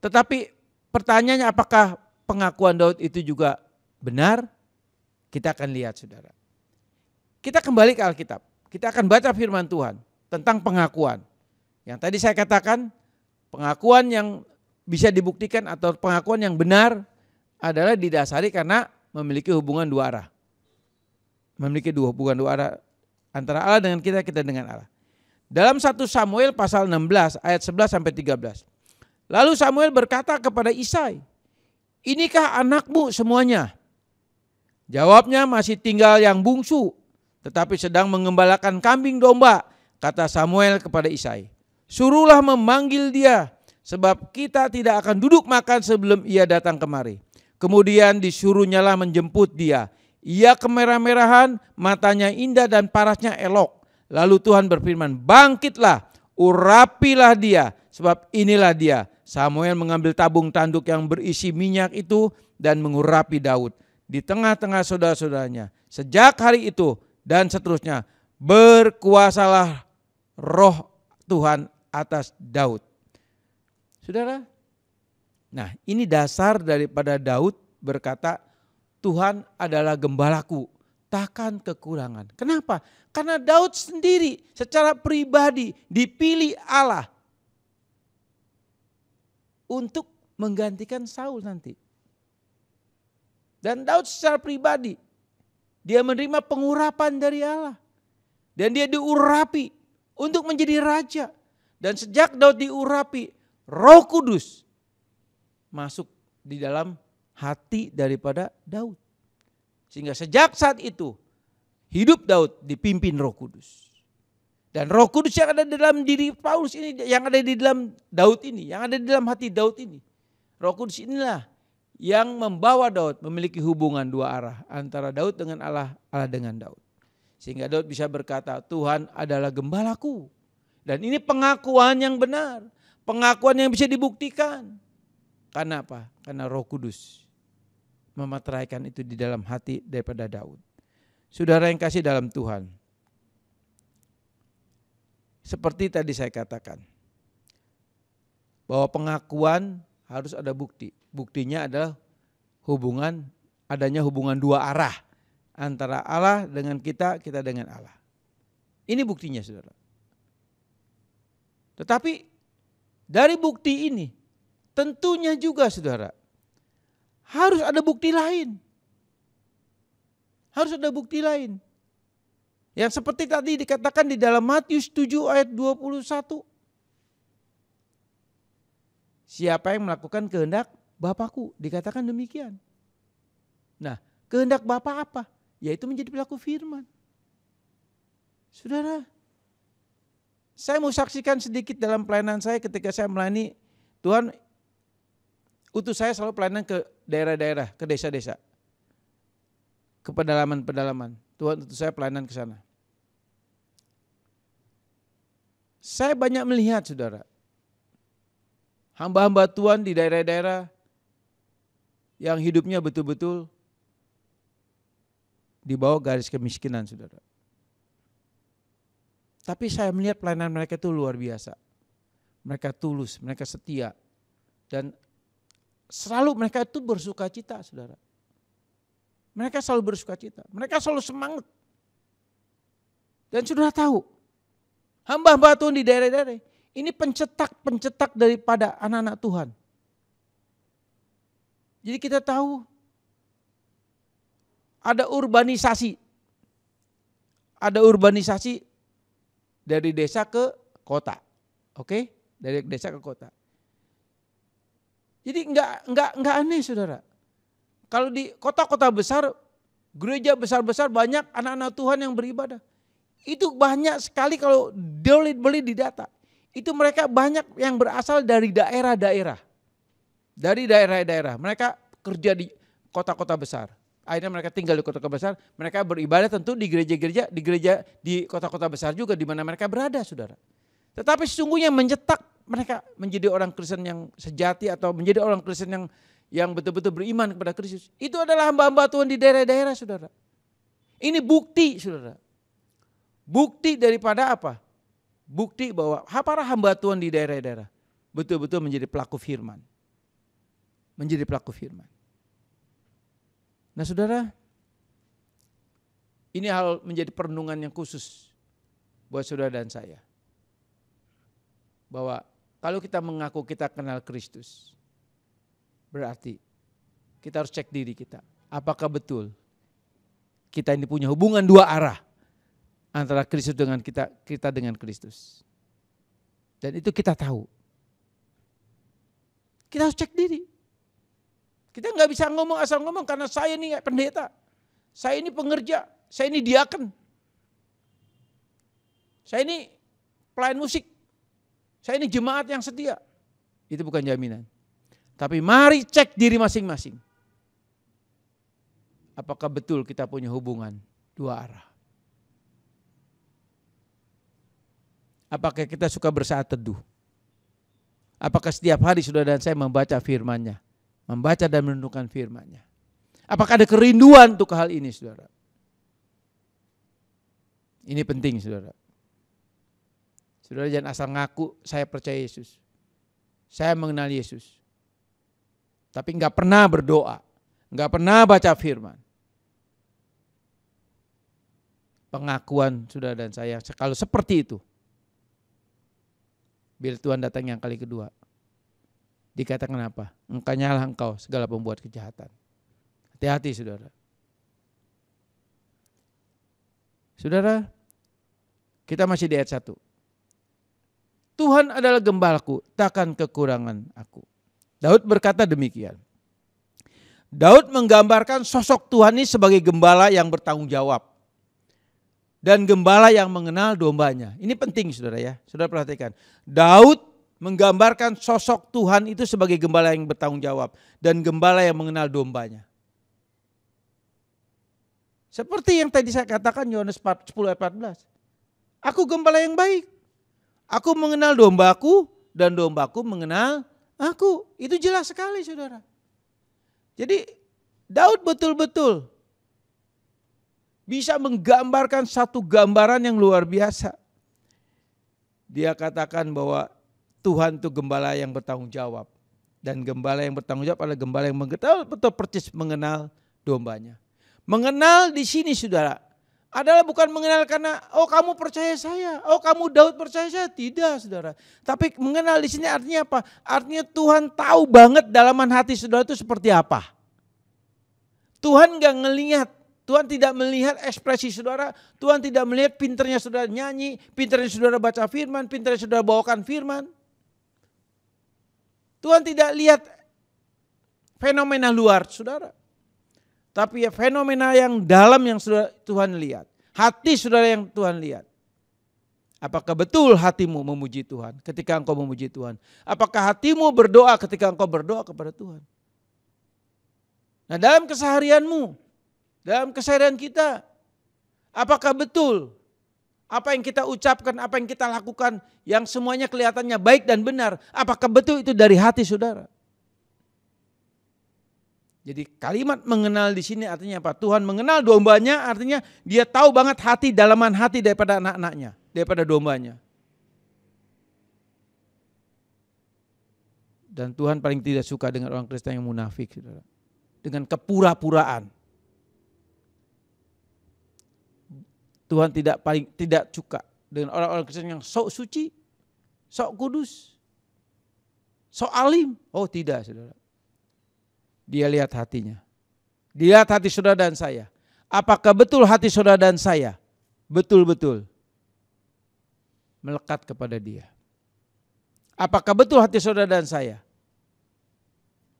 Tetapi pertanyaannya apakah pengakuan Daud itu juga benar? Kita akan lihat saudara. Kita kembali ke Alkitab. Kita akan baca firman Tuhan tentang pengakuan. Yang tadi saya katakan pengakuan yang bisa dibuktikan atau pengakuan yang benar adalah didasari karena memiliki hubungan dua arah. Memiliki hubungan dua arah antara Allah dengan kita, kita dengan Allah. Dalam 1 Samuel pasal 16 ayat 11 sampai 13. Lalu Samuel berkata kepada Isai, inikah anakmu semuanya? Jawabnya, masih tinggal yang bungsu, tetapi sedang mengembalakan kambing domba. Kata Samuel kepada Isai, suruhlah memanggil dia, sebab kita tidak akan duduk makan sebelum ia datang kemari. Kemudian disuruhnyalah menjemput dia. Ia kemerah-merahan, matanya indah dan parasnya elok. Lalu Tuhan berfirman, bangkitlah, urapilah dia, sebab inilah dia. Samuel mengambil tabung tanduk yang berisi minyak itu dan mengurapi Daud di tengah-tengah saudara-saudaranya. Sejak hari itu dan seterusnya berkuasalah roh Tuhan atas Daud. Saudara, nah ini dasar daripada Daud berkata, Tuhan adalah gembalaku, takkan kekurangan. Kenapa? Karena Daud sendiri secara pribadi dipilih Allah untuk menggantikan Saul nanti. Dan Daud secara pribadi, dia menerima pengurapan dari Allah. Dan dia diurapi untuk menjadi raja. Dan sejak Daud diurapi, Roh Kudus masuk di dalam hati daripada Daud. Sehingga sejak saat itu, hidup Daud dipimpin Roh Kudus. Dan Roh Kudus yang ada di dalam diri Paulus ini, yang ada di dalam Daud ini, yang ada di dalam hati Daud ini. Roh Kudus inilah yang membawa Daud memiliki hubungan dua arah antara Daud dengan Allah, Allah dengan Daud. Sehingga Daud bisa berkata, Tuhan adalah gembalaku. Dan ini pengakuan yang benar, pengakuan yang bisa dibuktikan. Karena apa? Karena Roh Kudus memateraikan itu di dalam hati daripada Daud. Saudara yang kasih dalam Tuhan, seperti tadi saya katakan, bahwa pengakuan harus ada bukti. Buktinya adalah adanya hubungan dua arah antara Allah dengan kita, kita dengan Allah. Ini buktinya saudara. Tetapi dari bukti ini tentunya juga saudara harus ada bukti lain. Harus ada bukti lain. Yang seperti tadi dikatakan di dalam Matius 7 ayat 21. Siapa yang melakukan kehendak Bapakku, dikatakan demikian. Nah, kehendak Bapa apa? Yaitu menjadi pelaku firman. Saudara, saya mau saksikan sedikit dalam pelayanan saya ketika saya melayani. Tuhan utus saya selalu pelayanan ke daerah-daerah, ke desa-desa, ke pedalaman-pedalaman. Tuhan utus saya pelayanan ke sana. Saya banyak melihat saudara, hamba-hamba Tuhan di daerah-daerah yang hidupnya betul-betul di bawah garis kemiskinan saudara. Tapi saya melihat pelayanan mereka itu luar biasa. Mereka tulus, mereka setia. Dan selalu mereka itu bersuka cita saudara. Mereka selalu bersuka cita, mereka selalu semangat. Dan saudara tahu, hamba-hamba Tuhan di daerah-daerah Ini pencetak daripada anak-anak Tuhan. Jadi kita tahu ada urbanisasi. Ada urbanisasi dari desa ke kota. Oke? Dari desa ke kota. Jadi enggak aneh Saudara. Kalau di kota-kota besar, gereja besar-besar banyak anak-anak Tuhan yang beribadah. Itu banyak sekali kalau boleh didata. Itu mereka banyak yang berasal dari daerah-daerah. Dari daerah-daerah. Mereka kerja di kota-kota besar. Akhirnya mereka tinggal di kota-kota besar. Mereka beribadah tentu di gereja-gereja, di kota-kota besar juga di mana mereka berada Saudara. Tetapi sesungguhnya mencetak mereka menjadi orang Kristen yang sejati atau menjadi orang Kristen yang betul-betul beriman kepada Kristus. Itu adalah hamba-hamba Tuhan di daerah-daerah Saudara. Ini bukti Saudara. Bukti daripada apa? Bukti bahwa para hamba Tuhan di daerah-daerah betul-betul menjadi pelaku firman. Menjadi pelaku firman. Nah Saudara, ini hal menjadi perenungan yang khusus buat Saudara dan saya. Bahwa kalau kita mengaku kita kenal Kristus, berarti kita harus cek diri kita. Apakah betul kita ini punya hubungan dua arah antara Kristus dengan kita dengan Kristus. Dan itu kita tahu. Kita harus cek diri. Kita nggak bisa ngomong asal ngomong karena saya ini pendeta, saya ini pengerja, saya ini diaken, saya ini pelayan musik, saya ini jemaat yang setia. Itu bukan jaminan. Tapi mari cek diri masing-masing. Apakah betul kita punya hubungan dua arah? Apakah kita suka bersaat teduh? Apakah setiap hari Saudara dan saya membaca firman-Nya? Membaca dan merenungkan firman-Nya. Apakah ada kerinduan untuk hal ini Saudara? Ini penting Saudara. Saudara jangan asal ngaku saya percaya Yesus. Saya mengenal Yesus. Tapi enggak pernah berdoa. Enggak pernah baca firman. Pengakuan Saudara dan saya kalau seperti itu. Bila Tuhan datang yang kali kedua. Dikatakan apa? Engkaulah engkau segala pembuat kejahatan. Hati-hati Saudara. Saudara, kita masih di ayat 1. Tuhan adalah gembalaku, takkan kekurangan aku. Daud berkata demikian. Daud menggambarkan sosok Tuhan ini sebagai gembala yang bertanggung jawab. Dan gembala yang mengenal dombanya. Ini penting Saudara ya. Saudara perhatikan. Daud menggambarkan sosok Tuhan itu sebagai gembala yang bertanggung jawab. Dan gembala yang mengenal dombanya. Seperti yang tadi saya katakan Yohanes 10 ayat 14. Aku gembala yang baik. Aku mengenal dombaku dan dombaku mengenal aku. Itu jelas sekali Saudara. Jadi Daud betul-betul bisa menggambarkan satu gambaran yang luar biasa. Dia katakan bahwa Tuhan itu gembala yang bertanggung jawab. Dan gembala yang bertanggung jawab adalah gembala yang betul persis mengenal dombanya. Mengenal di sini Saudara adalah bukan mengenal karena kamu percaya saya, kamu Daud percaya saya, tidak Saudara. Tapi mengenal di sini artinya apa? Artinya Tuhan tahu banget dalaman hati Saudara itu seperti apa. Tuhan enggak ngelihat, Tuhan tidak melihat ekspresi Saudara, Tuhan tidak melihat pinternya Saudara nyanyi, pinternya Saudara baca firman, pinternya Saudara bawakan firman. Tuhan tidak lihat fenomena luar Saudara. Tapi ya fenomena yang dalam yang Tuhan lihat. Hati Saudara yang Tuhan lihat. Apakah betul hatimu memuji Tuhan ketika engkau memuji Tuhan? Apakah hatimu berdoa ketika engkau berdoa kepada Tuhan? Nah dalam keseharianmu, dalam keseharian kita, apakah betul apa yang kita ucapkan, apa yang kita lakukan yang semuanya kelihatannya baik dan benar, apakah betul itu dari hati Saudara? Jadi kalimat mengenal di sini artinya apa? Tuhan mengenal dombanya artinya dia tahu banget hati, dalaman hati daripada anak-anaknya, daripada dombanya. Dan Tuhan paling tidak suka dengan orang Kristen yang munafik, Saudara. Dengan kepura-puraan. Tuhan tidak suka dengan orang-orang Kristen yang sok suci sok kudus, sok alim. Oh tidak, saudara. Dia lihat hatinya. Dilihat hati saudara dan saya. Apakah betul hati saudara dan saya betul-betul melekat kepada Dia? Apakah betul hati saudara dan saya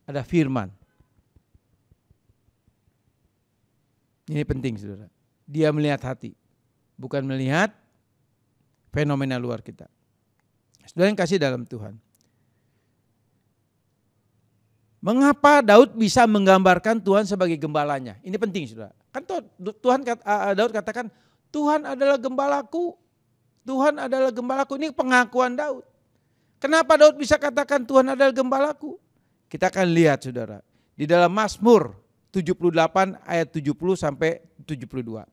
ada firman? Ini penting, saudara. Dia melihat hati, bukan melihat fenomena luar kita. Saudara yang kasih dalam Tuhan. Mengapa Daud bisa menggambarkan Tuhan sebagai gembalanya? Ini penting, saudara. Kan Daud katakan, Tuhan adalah gembalaku. Tuhan adalah gembalaku. Ini pengakuan Daud. Kenapa Daud bisa katakan Tuhan adalah gembalaku? Kita akan lihat, saudara. Di dalam Mazmur 78 ayat 70 sampai 72.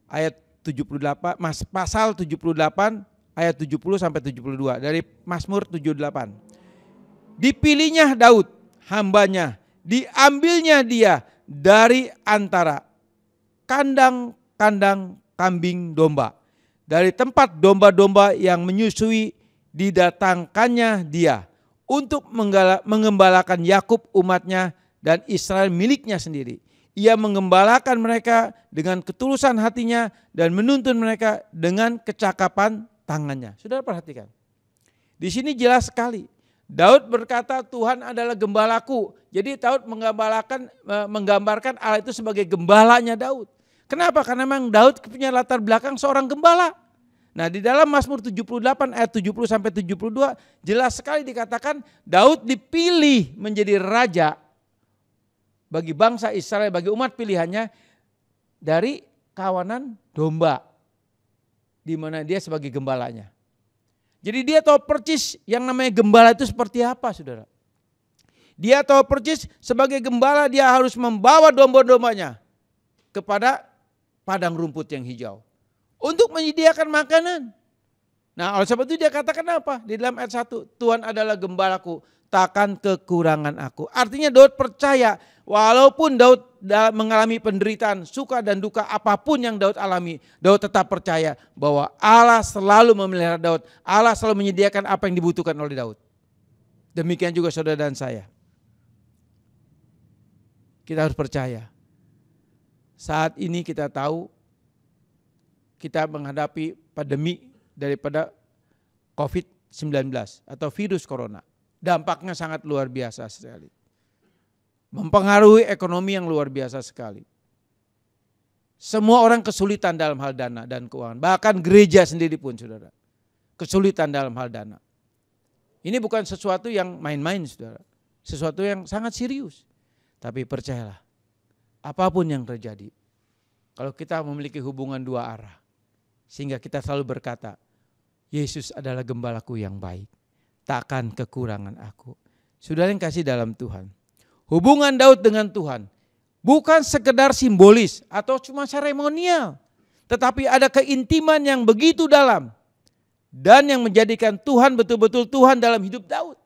Ayat 78, pasal 78 ayat 70 sampai 72 dari Mazmur 78. Dipilihnya Daud, hambanya, diambilnya dia dari antara kandang-kandang kambing domba. Dari tempat domba-domba yang menyusui didatangkannya dia untuk mengembalakan Yakub umatnya dan Israel miliknya sendiri. Ia mengembalakan mereka dengan ketulusan hatinya dan menuntun mereka dengan kecakapan tangannya. Saudara perhatikan. Di sini jelas sekali. Daud berkata Tuhan adalah gembalaku. Jadi Daud menggambarkan Allah itu sebagai gembalanya Daud. Kenapa? Karena memang Daud punya latar belakang seorang gembala. Nah, di dalam Mazmur 78 ayat 70 sampai 72 jelas sekali dikatakan Daud dipilih menjadi raja bagi bangsa Israel, bagi umat pilihannya dari kawanan domba, di mana dia sebagai gembalanya. Jadi dia tahu persis yang namanya gembala itu seperti apa, saudara. Dia tahu persis sebagai gembala dia harus membawa domba-dombanya kepada padang rumput yang hijau untuk menyediakan makanan. Nah, oleh sebab itu dia katakan apa? Di dalam ayat 1, Tuhan adalah gembalaku, takkan kekurangan aku. Artinya Daud percaya walaupun Daud mengalami penderitaan, suka dan duka apapun yang Daud alami, Daud tetap percaya bahwa Allah selalu memelihara Daud. Allah selalu menyediakan apa yang dibutuhkan oleh Daud. Demikian juga saudara dan saya. Kita harus percaya. Saat ini kita tahu kita menghadapi pandemi daripada COVID-19 atau virus corona. Dampaknya sangat luar biasa sekali. Mempengaruhi ekonomi yang luar biasa sekali. Semua orang kesulitan dalam hal dana dan keuangan. Bahkan gereja sendiri pun, saudara. Kesulitan dalam hal dana. Ini bukan sesuatu yang main-main, saudara. Sesuatu yang sangat serius. Tapi percayalah, apapun yang terjadi, kalau kita memiliki hubungan dua arah, sehingga kita selalu berkata, Yesus adalah gembalaku yang baik, takkan kekurangan aku. Saudara yang kasih dalam Tuhan, hubungan Daud dengan Tuhan bukan sekedar simbolis atau cuma seremonial, tetapi ada keintiman yang begitu dalam dan yang menjadikan Tuhan betul-betul Tuhan dalam hidup Daud.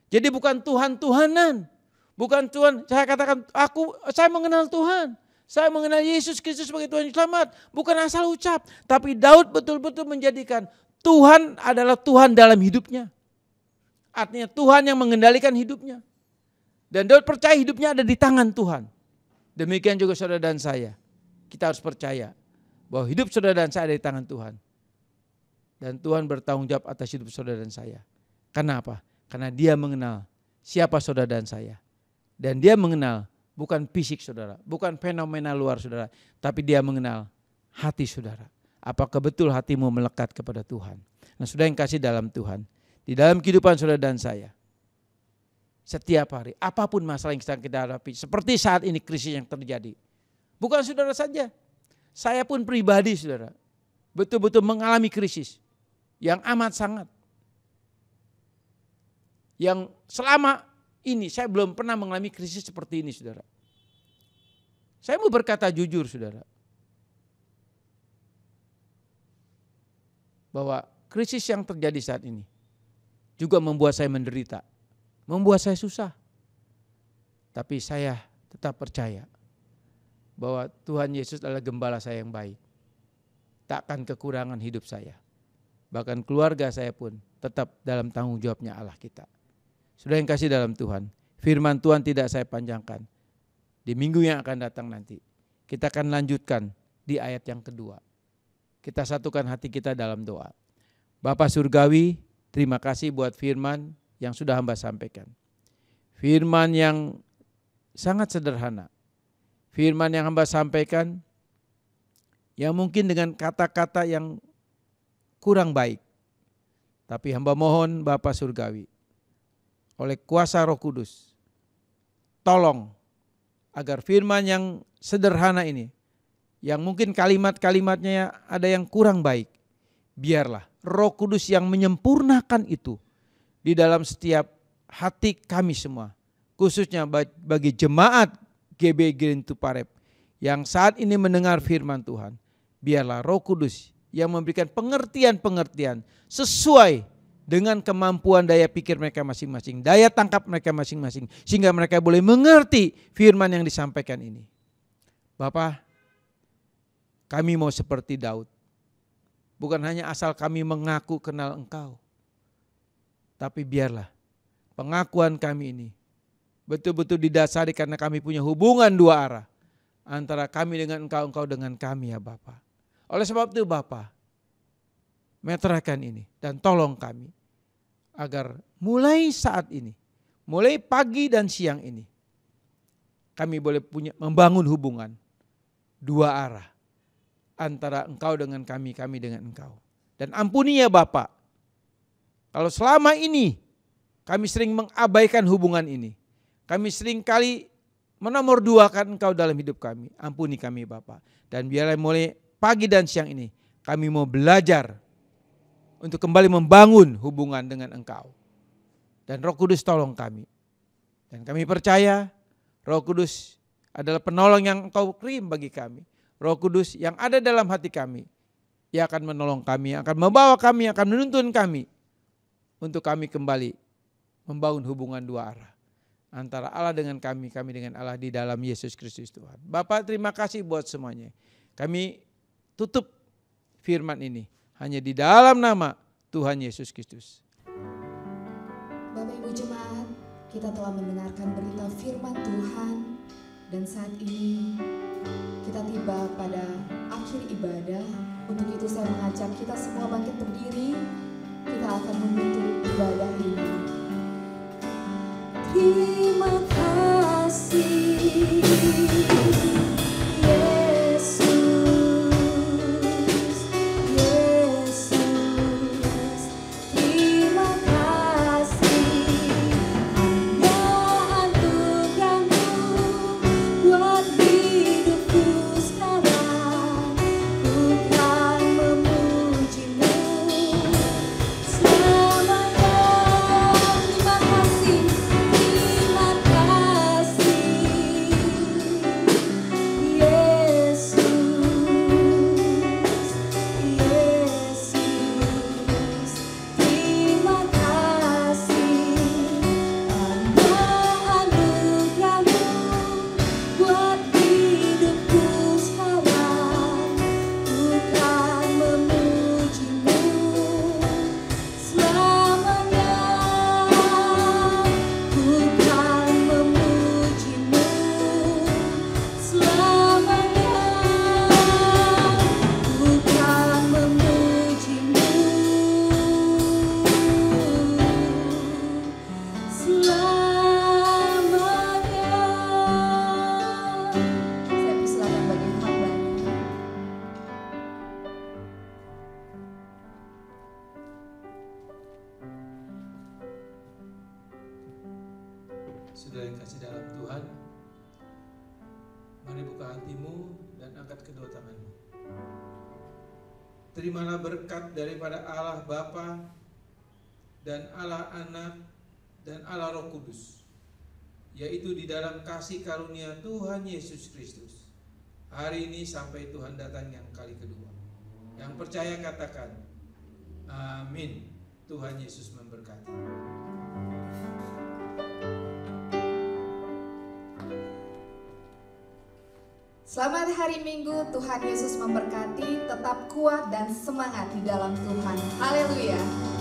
Jadi bukan Tuhan-Tuhanan, bukan Tuhan, saya katakan saya mengenal Tuhan. Saya mengenal Yesus Kristus sebagai Tuhan yang selamat. Bukan asal ucap. Tapi Daud betul-betul menjadikan Tuhan adalah Tuhan dalam hidupnya. Artinya Tuhan yang mengendalikan hidupnya. Dan Daud percaya hidupnya ada di tangan Tuhan. Demikian juga saudara dan saya. Kita harus percaya bahwa hidup saudara dan saya ada di tangan Tuhan. Dan Tuhan bertanggung jawab atas hidup saudara dan saya. Kenapa? Karena dia mengenal siapa saudara dan saya. Dan dia mengenal bukan fisik saudara, bukan fenomena luar saudara, tapi dia mengenal hati saudara. Apakah betul hatimu melekat kepada Tuhan? Nah, saudara yang kasih dalam Tuhan, di dalam kehidupan saudara dan saya, setiap hari, apapun masalah yang sedang kita hadapi, seperti saat ini krisis yang terjadi, bukan saudara saja, saya pun pribadi saudara, betul-betul mengalami krisis yang amat sangat, yang selama ini saya belum pernah mengalami krisis seperti ini, saudara. Saya mau berkata jujur, saudara, bahwa krisis yang terjadi saat ini juga membuat saya menderita, membuat saya susah. Tapi saya tetap percaya bahwa Tuhan Yesus adalah gembala saya yang baik. Takkan kekurangan hidup saya. bahkan keluarga saya pun tetap dalam tanggung jawabnya Allah kita. Sudah yang kasih dalam Tuhan, firman Tuhan tidak saya panjangkan. Di minggu yang akan datang nanti, kita akan lanjutkan di ayat yang kedua. Kita satukan hati kita dalam doa. Bapa Surgawi, terima kasih buat firman yang sudah hamba sampaikan. Firman yang sangat sederhana. Firman yang hamba sampaikan yang mungkin dengan kata-kata yang kurang baik. Tapi hamba mohon Bapa Surgawi, oleh kuasa Roh Kudus, tolong agar firman yang sederhana ini, yang mungkin kalimat-kalimatnya ada yang kurang baik, biarlah Roh Kudus yang menyempurnakan itu di dalam setiap hati kami semua, khususnya bagi jemaat GBI Gerintu Parep yang saat ini mendengar firman Tuhan. Biarlah Roh Kudus yang memberikan pengertian-pengertian sesuai dengan kemampuan daya pikir mereka masing-masing, daya tangkap mereka masing-masing, sehingga mereka boleh mengerti firman yang disampaikan ini. Bapa, kami mau seperti Daud. Bukan hanya asal kami mengaku kenal Engkau, tapi biarlah pengakuan kami ini betul-betul didasari karena kami punya hubungan dua arah antara kami dengan Engkau, Engkau dengan kami ya Bapa. Oleh sebab itu Bapa, meteraikan ini dan tolong kami agar mulai saat ini, mulai pagi dan siang ini, kami boleh membangun hubungan dua arah antara Engkau dengan kami, kami dengan Engkau. Dan ampuni ya Bapa, kalau selama ini kami sering mengabaikan hubungan ini, kami sering kali menomorduakan Engkau dalam hidup kami. Ampuni kami Bapa. Dan biarlah mulai pagi dan siang ini kami mau belajar untuk kembali membangun hubungan dengan Engkau. Dan Roh Kudus tolong kami. Dan kami percaya Roh Kudus adalah penolong yang Engkau kirim bagi kami. Roh Kudus yang ada dalam hati kami, Ia akan menolong kami, akan membawa kami, akan menuntun kami untuk kami kembali membangun hubungan dua arah antara Allah dengan kami, kami dengan Allah di dalam Yesus Kristus Tuhan. Bapak, terima kasih buat semuanya. Kami tutup firman ini hanya di dalam nama Tuhan Yesus Kristus. Bapak Ibu Jemaat, kita telah mendengarkan berita firman Tuhan, dan saat ini kita tiba pada akhir ibadah. Untuk itu saya mengajak kita semua bangkit berdiri. Kita akan menutup ibadah ini. Terima kasih Saudara yang kasih dalam Tuhan, mari buka hatimu dan angkat kedua tanganmu. Terimalah berkat daripada Allah Bapa dan Allah Anak dan Allah Roh Kudus, yaitu di dalam kasih karunia Tuhan Yesus Kristus, hari ini sampai Tuhan datang yang kali kedua. Yang percaya katakan, amin. Tuhan Yesus memberkati. Selamat hari Minggu, Tuhan Yesus memberkati, tetap kuat dan semangat di dalam Tuhan. Haleluya.